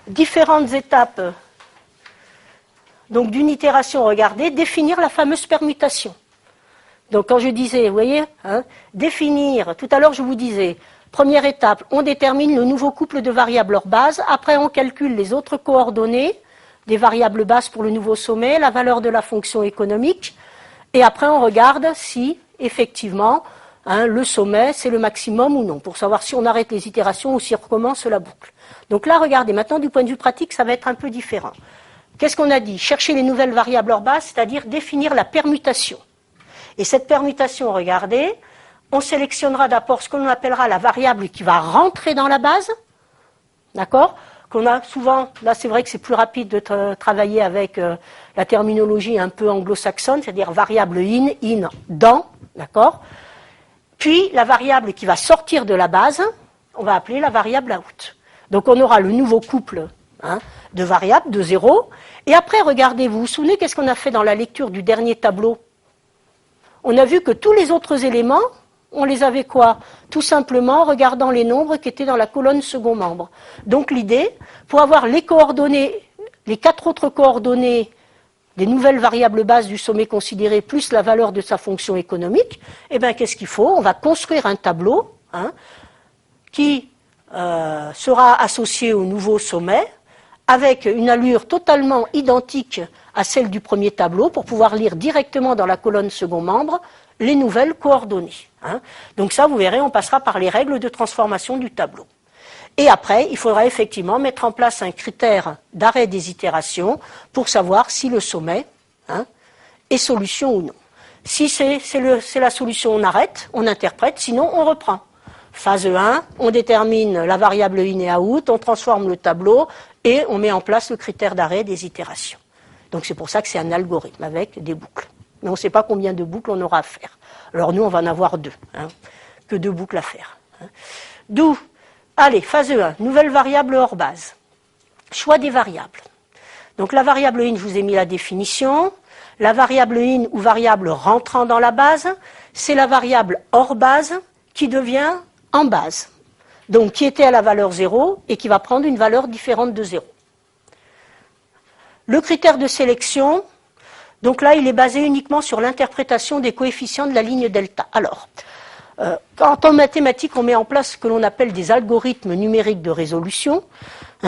différentes étapes donc d'une itération, regardez, définir la fameuse permutation. Donc quand je disais, vous voyez, définir, tout à l'heure je vous disais, première étape, on détermine le nouveau couple de variables hors base, après on calcule les autres coordonnées des variables bases pour le nouveau sommet, la valeur de la fonction économique, et après on regarde si, effectivement, le sommet c'est le maximum ou non, pour savoir si on arrête les itérations ou si on recommence la boucle. Donc là, regardez, maintenant du point de vue pratique, ça va être un peu différent. Qu'est-ce qu'on a dit? Chercher les nouvelles variables hors base, c'est-à-dire définir la permutation. Et cette permutation, regardez, on sélectionnera d'abord ce qu'on appellera la variable qui va rentrer dans la base, d'accord? Qu'on a souvent, là c'est vrai que c'est plus rapide de travailler avec la terminologie un peu anglo-saxonne, c'est-à-dire variable in, dans, d'accord? Puis la variable qui va sortir de la base, on va appeler la variable out. Donc on aura le nouveau couple de variables, de 0. Et après, regardez, vous vous souvenez qu'est-ce qu'on a fait dans la lecture du dernier tableau? On a vu que tous les autres éléments, on les avait quoi? Tout simplement en regardant les nombres qui étaient dans la colonne second membre. Donc l'idée, pour avoir les coordonnées, les 4 autres coordonnées des nouvelles variables bases du sommet considéré, plus la valeur de sa fonction économique, eh bien qu'est-ce qu'il faut? On va construire un tableau qui sera associé au nouveau sommet, avec une allure totalement identique à celle du premier tableau, pour pouvoir lire directement dans la colonne second membre les nouvelles coordonnées. Donc ça, vous verrez, on passera par les règles de transformation du tableau. Et après, il faudra effectivement mettre en place un critère d'arrêt des itérations pour savoir si le sommet est solution ou non. Si c'est la solution, on arrête, on interprète, sinon on reprend. Phase 1, on détermine la variable in et out, on transforme le tableau et on met en place le critère d'arrêt des itérations. Donc c'est pour ça que c'est un algorithme avec des boucles. Mais on ne sait pas combien de boucles on aura à faire. Alors nous, on va en avoir 2, que 2 boucles à faire. D'où, allez, phase 1, nouvelle variable hors base. Choix des variables. Donc la variable in, je vous ai mis la définition. La variable in ou variable rentrant dans la base, c'est la variable hors base qui devient en base. Donc qui était à la valeur 0 et qui va prendre une valeur différente de 0. Le critère de sélection, donc là, il est basé uniquement sur l'interprétation des coefficients de la ligne delta. Alors, quand en mathématiques, on met en place ce que l'on appelle des algorithmes numériques de résolution,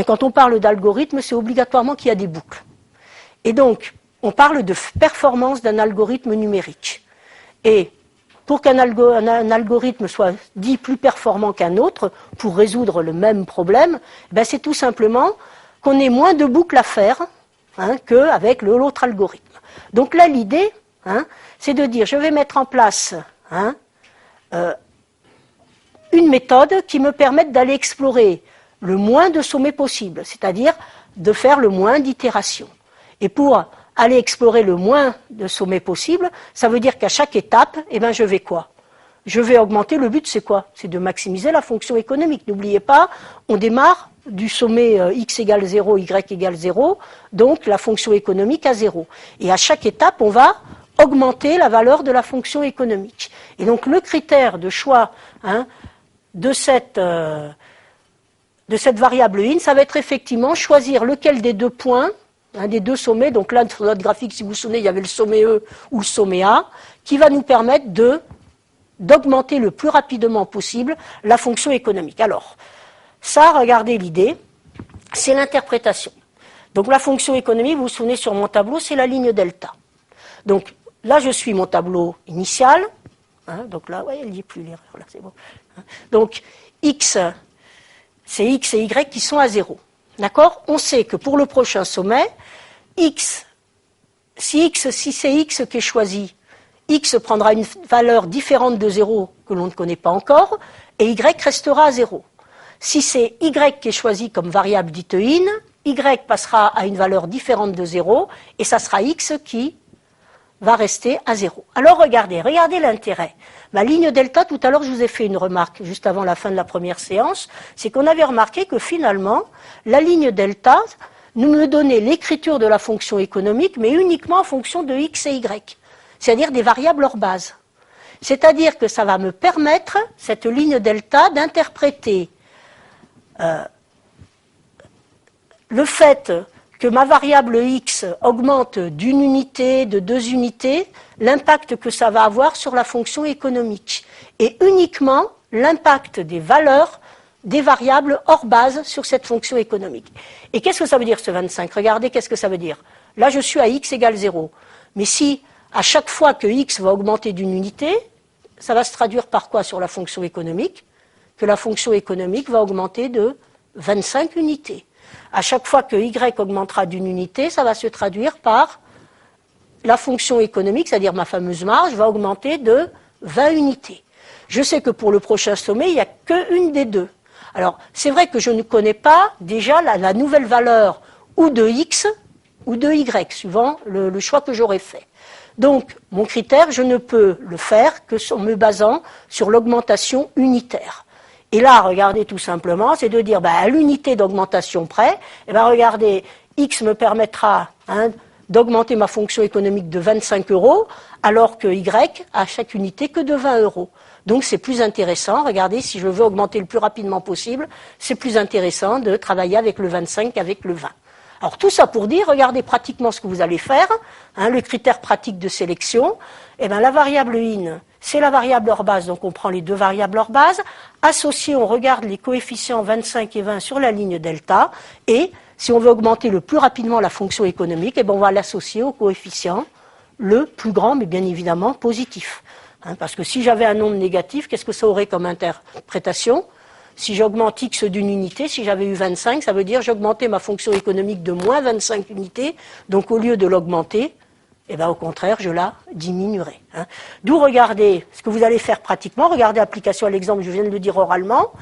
quand on parle d'algorithme, c'est obligatoirement qu'il y a des boucles. Et donc, on parle de performance d'un algorithme numérique. Et pour qu'un algorithme soit dit plus performant qu'un autre, pour résoudre le même problème, c'est tout simplement qu'on ait moins de boucles à faire qu'avec l'autre algorithme. Donc là, l'idée, c'est de dire, je vais mettre en place une méthode qui me permette d'aller explorer le moins de sommets possible, c'est-à-dire de faire le moins d'itérations. Et pour aller explorer le moins de sommets possible, ça veut dire qu'à chaque étape, je vais quoi? Je vais augmenter, le but c'est quoi? C'est de maximiser la fonction économique. N'oubliez pas, on démarre du sommet x égale 0, y égale 0, donc la fonction économique à 0. Et à chaque étape, on va augmenter la valeur de la fonction économique. Et donc le critère de choix de cette variable in, ça va être effectivement choisir lequel des 2 points, des 2 sommets, donc là sur notre graphique, si vous vous souvenez, il y avait le sommet E ou le sommet A, qui va nous permettre d'augmenter le plus rapidement possible la fonction économique. Alors, ça, regardez l'idée, c'est l'interprétation. Donc la fonction économique, vous vous souvenez sur mon tableau, c'est la ligne delta. Donc là, je suis mon tableau initial. Donc là, il n'y a plus l'erreur, là, c'est bon. Donc x, c'est x et y qui sont à 0. D'accord? On sait que pour le prochain sommet, x, si c'est x qui est choisi, x prendra une valeur différente de 0 que l'on ne connaît pas encore, et y restera à 0. Si c'est y qui est choisi comme variable dite in, y passera à une valeur différente de 0, et ça sera x qui va rester à 0. Alors regardez l'intérêt. Ma ligne delta, tout à l'heure je vous ai fait une remarque, juste avant la fin de la première séance, c'est qu'on avait remarqué que finalement, la ligne delta nous me donnait l'écriture de la fonction économique, mais uniquement en fonction de x et y, c'est-à-dire des variables hors base. C'est-à-dire que ça va me permettre, cette ligne delta, d'interpréter le fait que ma variable x augmente d'une unité, de 2 unités, l'impact que ça va avoir sur la fonction économique. Et uniquement l'impact des valeurs des variables hors base sur cette fonction économique. Et qu'est-ce que ça veut dire ce 25? Regardez, qu'est-ce que ça veut dire? Là, je suis à x égale 0. Mais si, à chaque fois que x va augmenter d'une unité, ça va se traduire par quoi sur la fonction économique? Que la fonction économique va augmenter de 25 unités. À chaque fois que y augmentera d'une unité, ça va se traduire par la fonction économique, c'est-à-dire ma fameuse marge, va augmenter de 20 unités. Je sais que pour le prochain sommet, il n'y a qu'une des deux. Alors, c'est vrai que je ne connais pas déjà la nouvelle valeur ou de x ou de y, suivant le choix que j'aurai fait. Donc, mon critère, je ne peux le faire que en me basant sur l'augmentation unitaire. Et là, regardez tout simplement, c'est de dire, à l'unité d'augmentation près, regardez, x me permettra d'augmenter ma fonction économique de 25 €, alors que y, à chaque unité, que de 20 €. Donc c'est plus intéressant, regardez, si je veux augmenter le plus rapidement possible, c'est plus intéressant de travailler avec le 25 qu'avec le 20. Alors tout ça pour dire, regardez pratiquement ce que vous allez faire, le critère pratique de sélection, la variable in, c'est la variable hors base, donc on prend les deux variables hors base, associés, on regarde les coefficients 25 et 20 sur la ligne delta, et si on veut augmenter le plus rapidement la fonction économique, on va l'associer au coefficient le plus grand, mais bien évidemment positif. Parce que si j'avais un nombre négatif, qu'est-ce que ça aurait comme interprétation? Si j'augmente x d'une unité, si j'avais eu 25, ça veut dire j'augmentais ma fonction économique de moins 25 unités, donc au lieu de l'augmenter, au contraire, je la diminuerai. D'où regardez ce que vous allez faire pratiquement, regardez application à l'exemple, je viens de le dire oralement,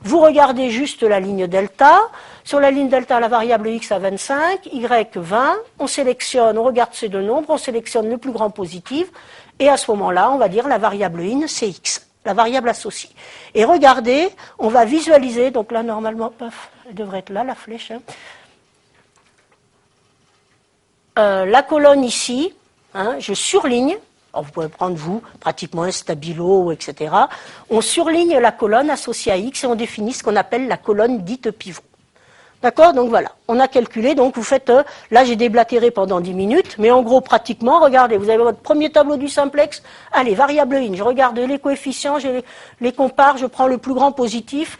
vous regardez juste la ligne delta, sur la ligne delta, la variable x à 25, y 20, on sélectionne, on regarde ces deux nombres, on sélectionne le plus grand positif, et à ce moment-là, on va dire la variable in, c'est x, la variable associée. Et regardez, on va visualiser, donc là, normalement, elle devrait être là, la flèche. La colonne ici, je surligne, alors vous pouvez prendre, vous, pratiquement un stabilo, etc. On surligne la colonne associée à x et on définit ce qu'on appelle la colonne dite pivot. D'accord? Donc voilà, on a calculé, donc vous faites, là j'ai déblatéré pendant 10 minutes, mais en gros pratiquement, regardez, vous avez votre premier tableau du simplex, allez, variable in, je regarde les coefficients, je les compare, je prends le plus grand positif,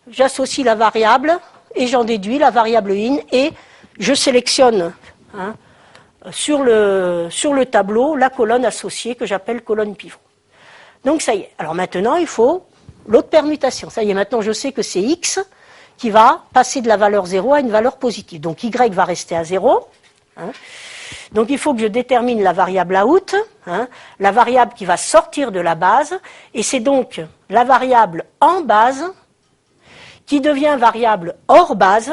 j'associe la variable, et j'en déduis la variable in, et je sélectionne sur le tableau la colonne associée que j'appelle colonne pivot. Donc ça y est, alors maintenant il faut l'autre permutation, ça y est, maintenant je sais que c'est x, qui va passer de la valeur 0 à une valeur positive. Donc y va rester à 0. Donc il faut que je détermine la variable out, la variable qui va sortir de la base, et c'est donc la variable en base qui devient variable hors base,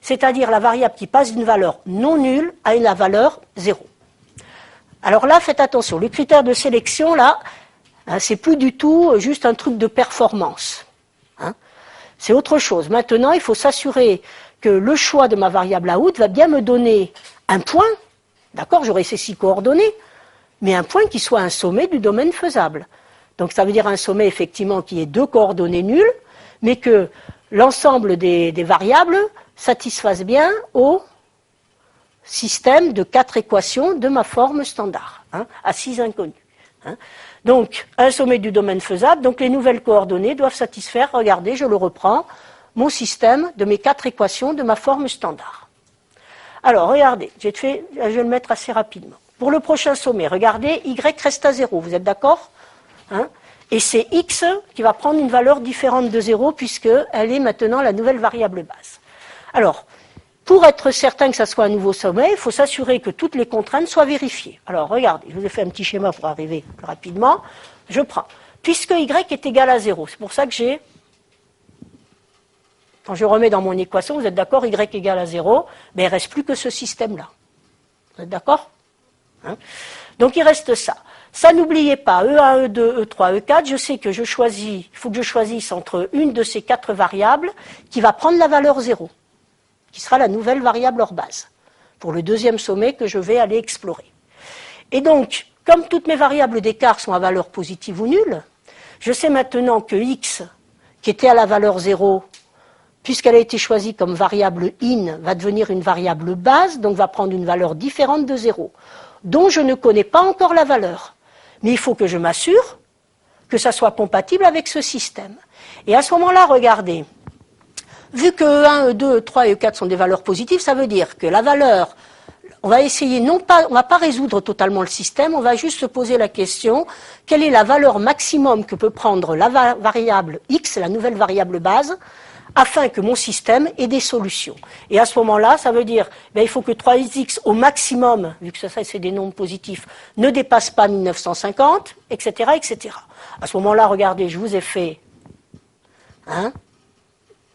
c'est-à-dire la variable qui passe d'une valeur non nulle à une valeur 0. Alors là, faites attention, le critère de sélection, là, c'est plus du tout juste un truc de performance. C'est autre chose. Maintenant, il faut s'assurer que le choix de ma variable out va bien me donner un point, d'accord, j'aurai ces 6 coordonnées, mais un point qui soit un sommet du domaine faisable. Donc ça veut dire un sommet effectivement qui ait 2 coordonnées nulles, mais que l'ensemble des variables satisfasse bien au système de 4 équations de ma forme standard, à 6 inconnus. Donc, un sommet du domaine faisable, donc les nouvelles coordonnées doivent satisfaire, regardez, je le reprends, mon système de mes 4 équations de ma forme standard. Alors, regardez, je vais le mettre assez rapidement. Pour le prochain sommet, regardez, y reste à 0, vous êtes d'accord? Et c'est x qui va prendre une valeur différente de 0 puisqu'elle est maintenant la nouvelle variable base. Alors, pour être certain que ça soit un nouveau sommet, il faut s'assurer que toutes les contraintes soient vérifiées. Alors, regardez, je vous ai fait un petit schéma pour arriver plus rapidement. Je prends, puisque y est égal à 0, c'est pour ça que quand je remets dans mon équation, vous êtes d'accord, y égale à 0, mais il ne reste plus que ce système-là. Vous êtes d'accord? Donc, il reste ça. Ça, n'oubliez pas, E1, E2, E3, E4, je sais que il faut que je choisisse entre une de ces 4 variables qui va prendre la valeur 0. Qui sera la nouvelle variable hors base, pour le deuxième sommet que je vais aller explorer. Et donc, comme toutes mes variables d'écart sont à valeur positive ou nulle, je sais maintenant que x, qui était à la valeur 0, puisqu'elle a été choisie comme variable in, va devenir une variable base, donc va prendre une valeur différente de 0, dont je ne connais pas encore la valeur. Mais il faut que je m'assure que ça soit compatible avec ce système. Et à ce moment-là, regardez, vu que E1, E2, E3 et E4 sont des valeurs positives, ça veut dire que la valeur, on va essayer, on va pas résoudre totalement le système, on va juste se poser la question, quelle est la valeur maximum que peut prendre la variable x, la nouvelle variable base, afin que mon système ait des solutions. Et à ce moment-là, ça veut dire, il faut que 3x au maximum, vu que ça c'est des nombres positifs, ne dépasse pas 1950, etc., etc. À ce moment-là, regardez, je vous ai fait,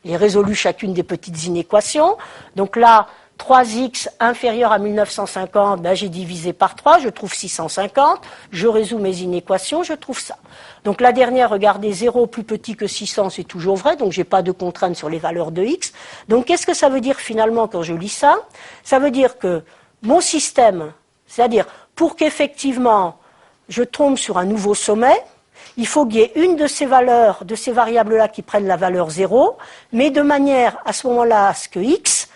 j'ai résolu chacune des petites inéquations. Donc là, 3x inférieur à 1950, j'ai divisé par 3, je trouve 650, je résous mes inéquations, je trouve ça. Donc la dernière, regardez, 0 plus petit que 600, c'est toujours vrai, donc je n'ai pas de contrainte sur les valeurs de x. Donc qu'est-ce que ça veut dire finalement quand je lis ça? Ça veut dire que mon système, c'est-à-dire pour qu'effectivement je tombe sur un nouveau sommet, il faut qu'il y ait une de ces valeurs, de ces variables-là qui prennent la valeur 0, mais de manière à ce moment-là à ce que x,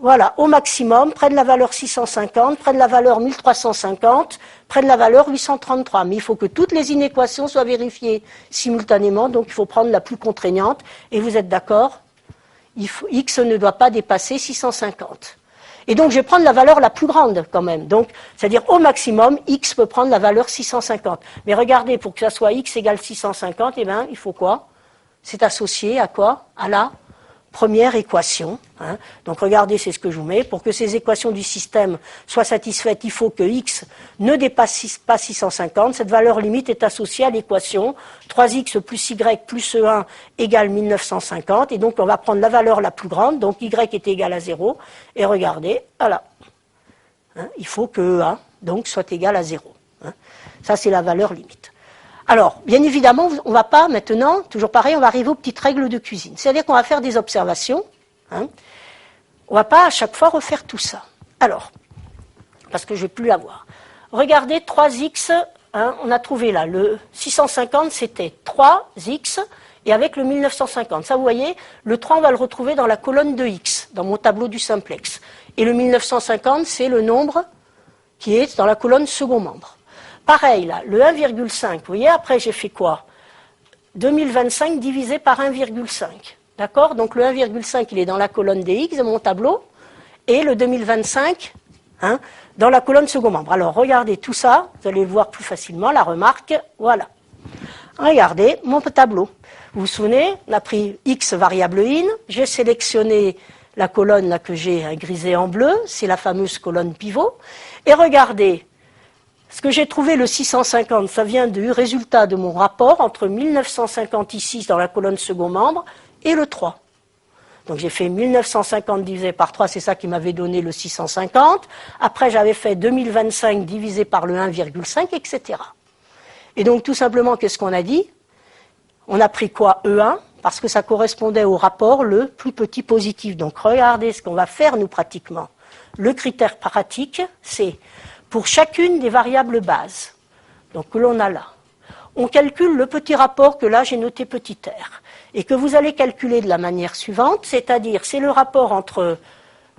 voilà, au maximum, prennent la valeur 650, prennent la valeur 1350, prennent la valeur 833. Mais il faut que toutes les inéquations soient vérifiées simultanément, donc il faut prendre la plus contraignante. Et vous êtes d'accord? X ne doit pas dépasser 650. Et donc je vais prendre la valeur la plus grande quand même. Donc, c'est-à-dire au maximum, x peut prendre la valeur 650. Mais regardez, pour que ça soit x égale 650, il faut quoi? C'est associé à quoi? À la première équation. Donc regardez, c'est ce que je vous mets. Pour que ces équations du système soient satisfaites, il faut que x ne dépasse pas 650. Cette valeur limite est associée à l'équation 3x plus y plus E1 égale 1950. Et donc on va prendre la valeur la plus grande, donc y est égal à 0. Et regardez, voilà. Il faut que E1 donc, soit égal à 0. Ça, c'est la valeur limite. Alors, bien évidemment, on ne va pas maintenant, toujours pareil, on va arriver aux petites règles de cuisine. C'est-à-dire qu'on va faire des observations. On ne va pas à chaque fois refaire tout ça. Alors, parce que je ne vais plus l'avoir. Regardez 3x, on a trouvé là, le 650 c'était 3x, et avec le 1950. Ça, vous voyez, le 3, on va le retrouver dans la colonne de x, dans mon tableau du simplex. Et le 1950, c'est le nombre qui est dans la colonne second membre. Pareil, là, le 1,5, vous voyez, après j'ai fait quoi? 2025 divisé par 1,5. D'accord? Donc le 1,5, il est dans la colonne des x de mon tableau, et le 2025, dans la colonne second membre. Alors regardez tout ça, vous allez le voir plus facilement, la remarque, voilà. Regardez mon tableau. Vous vous souvenez, on a pris x variable in, j'ai sélectionné la colonne là, que j'ai grisée en bleu, c'est la fameuse colonne pivot, et regardez, ce que j'ai trouvé, le 650, ça vient du résultat de mon rapport entre 1950 ici, dans la colonne second membre, et le 3. Donc j'ai fait 1950 divisé par 3, c'est ça qui m'avait donné le 650. Après, j'avais fait 2025 divisé par le 1,5, etc. Et donc tout simplement, qu'est-ce qu'on a dit? On a pris quoi? E1, parce que ça correspondait au rapport le plus petit positif. Donc regardez ce qu'on va faire, nous, pratiquement. Le critère pratique, c'est pour chacune des variables bases, donc que l'on a là, on calcule le petit rapport que là j'ai noté petit r, et que vous allez calculer de la manière suivante, c'est-à-dire c'est le rapport entre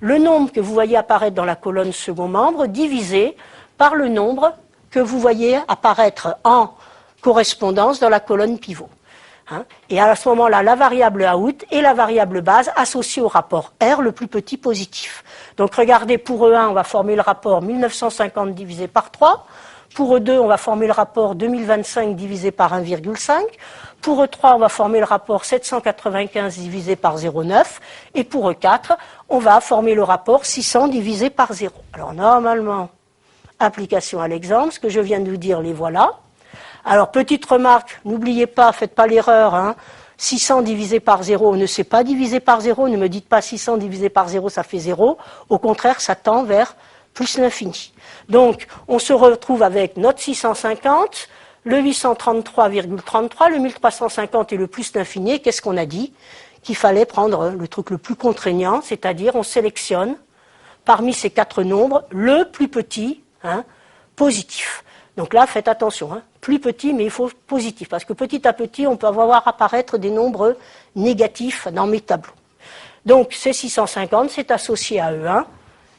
le nombre que vous voyez apparaître dans la colonne second membre divisé par le nombre que vous voyez apparaître en correspondance dans la colonne pivot. Et à ce moment-là, la variable out et la variable base associées au rapport R le plus petit positif. Donc regardez, pour E1, on va former le rapport 1950 divisé par 3. Pour E2, on va former le rapport 2025 divisé par 1,5. Pour E3, on va former le rapport 795 divisé par 0,9. Et pour E4, on va former le rapport 600 divisé par 0. Alors normalement, application à l'exemple, ce que je viens de vous dire, les voilà. Alors, petite remarque, n'oubliez pas, faites pas l'erreur, 600 divisé par 0 ne sait pas diviser par 0, ne me dites pas 600 divisé par 0, ça fait 0. Au contraire, ça tend vers plus l'infini. Donc, on se retrouve avec notre 650, le 833,33, le 1350 et le plus l'infini. Qu'est-ce qu'on a dit? Qu'il fallait prendre le truc le plus contraignant, c'est-à-dire on sélectionne parmi ces 4 nombres le plus petit, positif. Donc là, faites attention, plus petit, mais il faut positif, parce que petit à petit, on peut voir apparaître des nombres négatifs dans mes tableaux. Donc c'est 650, c'est associé à E1,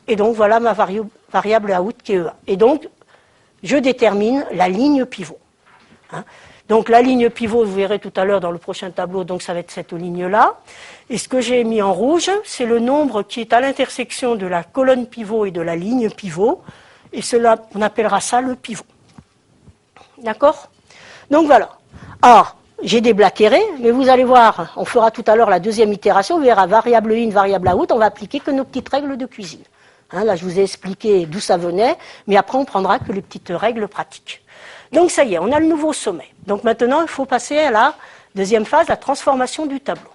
et donc voilà ma variable out qui est E1. Et donc, je détermine la ligne pivot. Hein. Donc la ligne pivot, vous verrez tout à l'heure dans le prochain tableau, donc ça va être cette ligne-là. Et ce que j'ai mis en rouge, c'est le nombre qui est à l'intersection de la colonne pivot et de la ligne pivot. Et cela, on appellera ça le pivot. D'accord? Donc voilà. Alors, j'ai déblatéré, mais vous allez voir, on fera tout à l'heure la deuxième itération, vous verrez variable in, variable out, on va appliquer que nos petites règles de cuisine. Hein, là, je vous ai expliqué d'où ça venait, mais après, on prendra que les petites règles pratiques. Donc, ça y est, on a le nouveau sommet. Donc, maintenant, il faut passer à la deuxième phase, la transformation du tableau.